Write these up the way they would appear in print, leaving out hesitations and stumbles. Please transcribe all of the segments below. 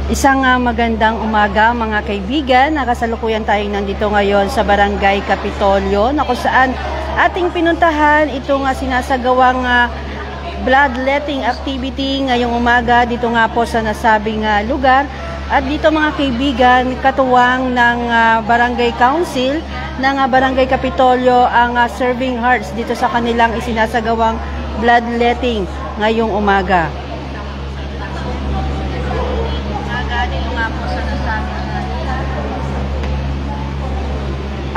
Isang magandang umaga mga kaibigan. Nakasalukuyan tayong nandito ngayon sa Barangay Kapitolyo na kung saan ating pinuntahan itong sinasagawang bloodletting activity ngayong umaga dito nga po sa nasabing lugar. At dito mga kaibigan, katuwang ng Barangay Council ng Barangay Kapitolyo ang Serving Hearts dito sa kanilang isinasagawang bloodletting ngayong umaga.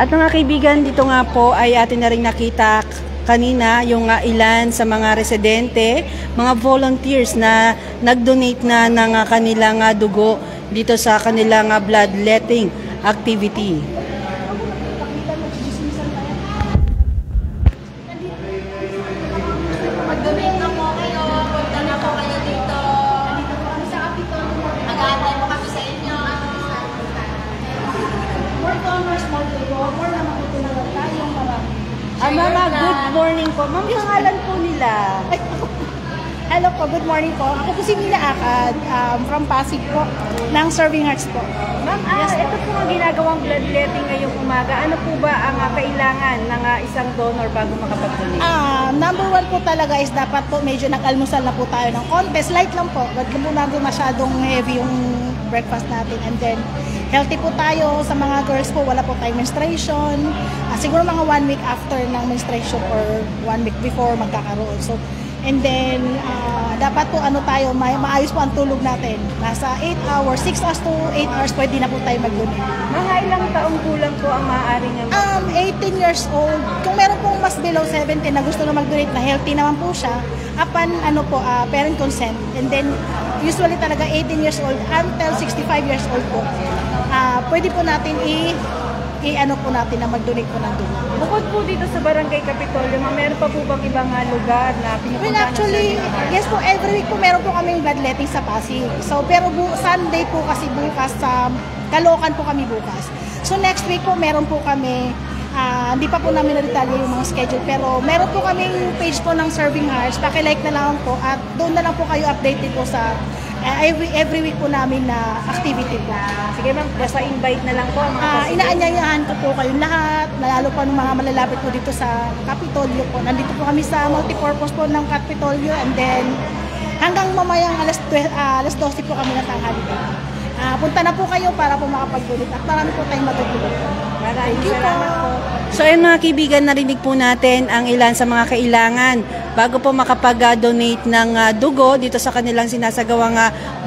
At mga kaibigan, dito nga po ay atin na rin nakita kanina yung ilan sa mga residente, mga volunteers na nag-donate na ng kanilang dugo dito sa kanilang bloodletting activity. Mag-donate na po kayo, punta na po kayo dito. Dito po kami sa Kapitolyo. Mag-aantay po kami sa inyo. More donors, more dugo, more na makutulungan tayong marami. Mama, good morning po. Ma'am, pangalan po nila. Hello po, good morning po. Ako po si Mila Akad, from Pasig po, ng Serving Hearts po. Ma'am, ito po ang ginagawang bloodletting ngayong umaga. Ano po ba ang kailangan ng isang donor bago makapag-donate? Number one po talaga is dapat po medyo nag-almusal na po tayo ng kontes. Light lang po, wag mo na masyadong heavy yung breakfast natin. And then, healthy po tayo. Sa mga girls po, wala po tayong menstruation. Siguro mga 1 week after ng menstruation or 1 week before magkakaroon. So, and then, dapat po tayo, maayos po ang tulog natin. Nasa 8 hours, 6 hours to 8 hours, pwede na po tayo mag-donate. Mga ilang taong kulang po ang maaaring 18 years old. Kung meron pong mas below 17 na gusto na mag-donate na healthy naman po siya, upon parent consent. And then, usually talaga 18 years old until 65 years old po. Pwede po natin na mag-donate po ng dugo. Bukod po dito sa Barangay Kapitolyo, meron pa po bang ibang lugar na pinupuntahan? Well, actually, yes po, every week po meron po kami bloodletting sa Pasig. So, pero Sunday po kasi bukas sa Caloocan po kami bukas. So, next week po meron po kami, hindi pa po namin na-detalye yung mga schedule, pero meron po kaming page po ng Serving Hearts. Paki-like na lang po at doon na lang po kayo updated po sa every week po namin na activity po. Sige ma'am, basta invite na lang po ang mga inaanyayahan ko po kayong lahat, lalo pa ng mga malalapit po dito sa Kapitolyo po. Nandito po kami sa multipurpose po ng Kapitolyo, and then hanggang mamayang alas 12 po kami ng tanghali po. Punta na po kayo para po makapag-donate at marami po tayong matutulog. Maraming salamat po. So ayun mga kaibigan, narinig po natin ang ilan sa mga kailangan bago po makapag-donate ng dugo dito sa kanilang sinasagawang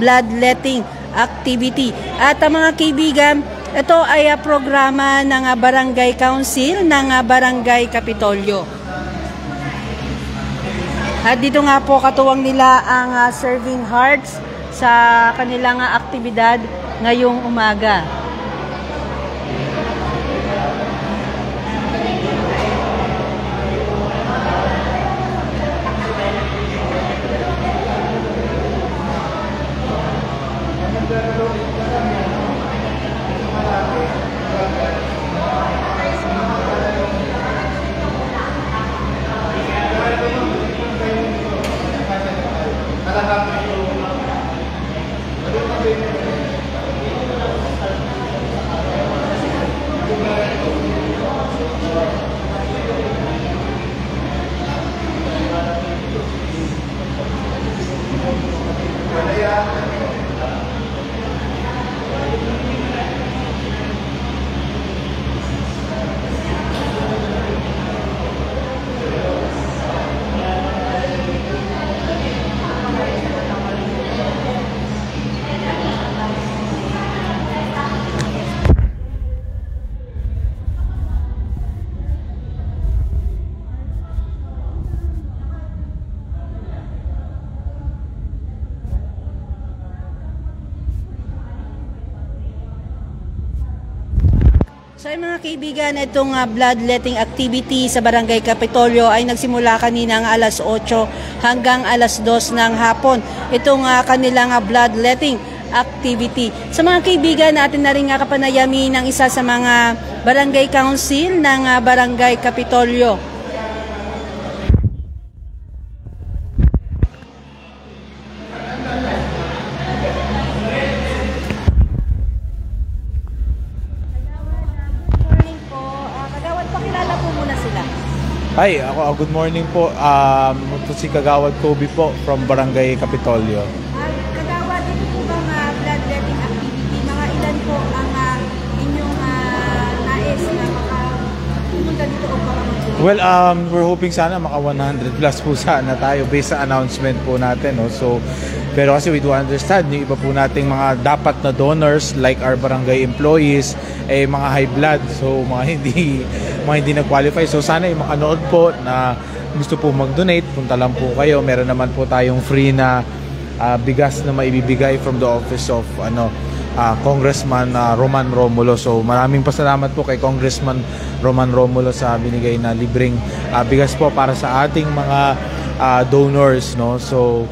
bloodletting activity. At mga kaibigan, ito ay programa ng Barangay Council ng Barangay Kapitolyo. At dito nga po katuwang nila ang Serving Hearts sa kanilang aktibidad ngayong umaga. So mga kaibigan, itong bloodletting activity sa Barangay Kapitolyo ay nagsimula kaninang alas 8 hanggang alas 2 ng hapon. Itong kanilang bloodletting activity. Sa mga kaibigan, natin na rin kapanayami ng isa sa mga Barangay Council ng Barangay Kapitolyo. Hi, good morning po. Ito si Kagawad Kobe po from Barangay Kapitolyo. Kagawad, ito po bang bloodletting activity? Mga ilan po ang inyong nais na makapunta dito o baka mag-donate? Well, we're hoping sana maka 100 plus po sana tayo based sa announcement po natin. No? So, pero kasi we do understand yung iba po nating mga dapat na donors like our barangay employees mga high blood, so mga hindi na-qualify. So sana yung makanood po na gusto po mag-donate, punta lang po kayo. Meron naman po tayong free na bigas na maibibigay from the office of Congressman Roman Romulo. So maraming pasalamat po kay Congressman Roman Romulo sa binigay na libreng bigas po para sa ating mga donors, no. So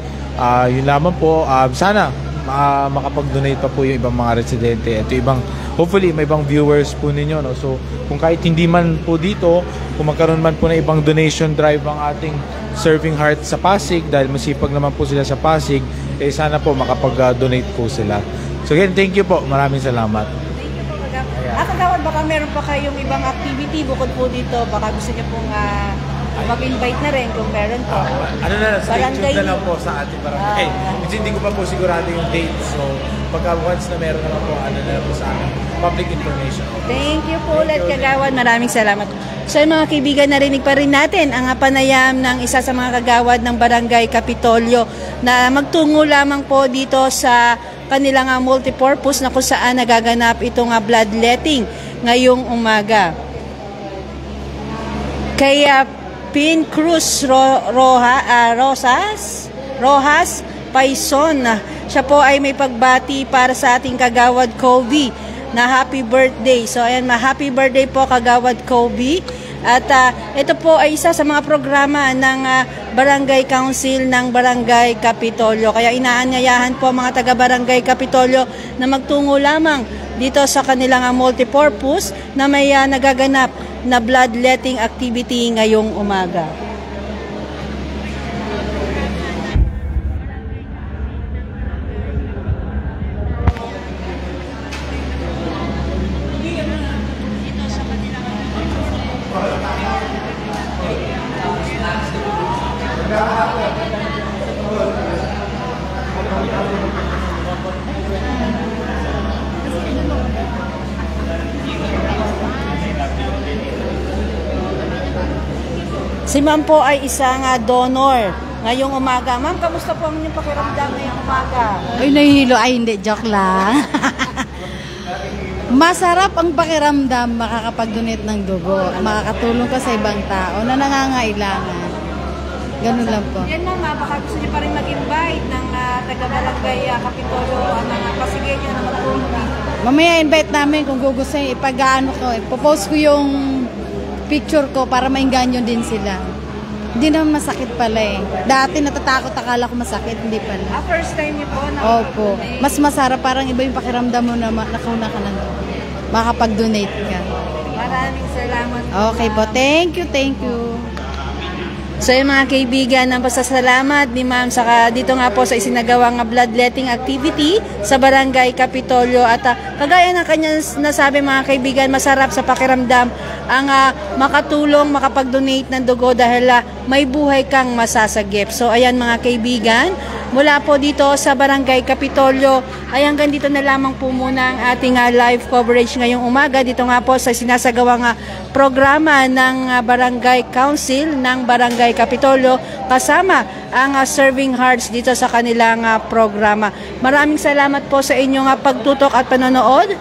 yun lamang po, sana makapag-donate pa po yung ibang mga residente. Ito ibang, hopefully may ibang viewers po ninyo, no? So kung kahit hindi man po dito, kung magkaroon man po na ibang donation drive ang ating Serving Heart sa Pasig, dahil masipag naman po sila sa Pasig, sana po makapag-donate po sila. So again, thank you po, maraming salamat. Thank you po, Kagawad. Baka meron pa kayong ibang activity bukod po dito, baka gusto niyo pong mag-invite na rin kung meron po. Ano na, stay tuned na lang po sa ating barangay. Kasi hindi ko pa po sigurado yung date. So, pagka once na meron naman po, ano na lang po sa amin, public information. Thank you po ulit, Kagawad. Maraming salamat. So, mga kaibigan, narinig pa rin natin ang panayam ng isa sa mga kagawad ng Barangay Kapitolyo na magtungo lamang po dito sa kanilang multipurpose na kung saan nagaganap itong bloodletting ngayong umaga. Kaya Pin Cruz Rojas Paison, siya po ay may pagbati para sa ating Kagawad Kobe na happy birthday. So ayan, happy birthday po Kagawad Kobe. At ito po ay isa sa mga programa ng Barangay Council ng Barangay Kapitolyo. Kaya inaanyayahan po mga taga Barangay Kapitolyo na magtungo lamang dito sa kanilang multipurpose na may nagaganap na bloodletting activity ngayong umaga. Si Ma'am po ay isang donor ngayong umaga. Ma'am, kamusta po ang inyong pakiramdam ngayong umaga? Ay, nahihilo. Ay, hindi. Joke lang. Masarap ang pakiramdam makakapag-donate ng dugo. Makakatulong ka sa ibang tao na nangangailangan. Ganun lang po. Yan ma'am, baka gusto niyo pa rin mag-invite ng taga-barangay Kapitolyo ng Pasigueño na magtulong dito. Mamaya invite namin kung gugustuhin. Ipag-ano ko. Ipopost ko yung picture ko para mainganyo din sila. Hindi naman masakit pala eh. Dati natatakot, akala ko masakit, hindi pala. First time niyo po na Opo. Mas masarap, parang iba yung pakiramdam mo na nakauna ka ng makapag-donate ka. Maraming salamat. Okay po. Thank you, thank you. So yung mga kaibigan, ang pasasalamat ni Ma'am saka dito nga po sa isinagawang bloodletting activity sa Barangay Kapitolyo at kagaya ng kanyang nasabi mga kaibigan, masarap sa pakiramdam ang makatulong, makapag-donate ng dugo dahil may buhay kang masasagip. So ayan mga kaibigan, mula po dito sa Barangay Kapitolyo ay hanggang dito na lamang po muna ang ating live coverage ngayong umaga. Dito nga po sa sinasagawang programa ng Barangay Council ng Barangay Kapitolyo kasama ang Serving Hearts dito sa kanilang programa. Maraming salamat po sa inyong pagtutok at panonood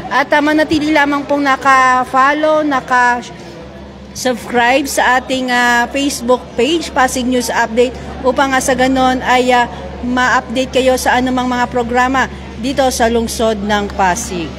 at manatili lamang pong naka-follow, naka-subscribe sa ating Facebook page, Pasig News Update, upang sa ganon ay ma-update kayo sa anumang mga programa dito sa lungsod ng Pasig.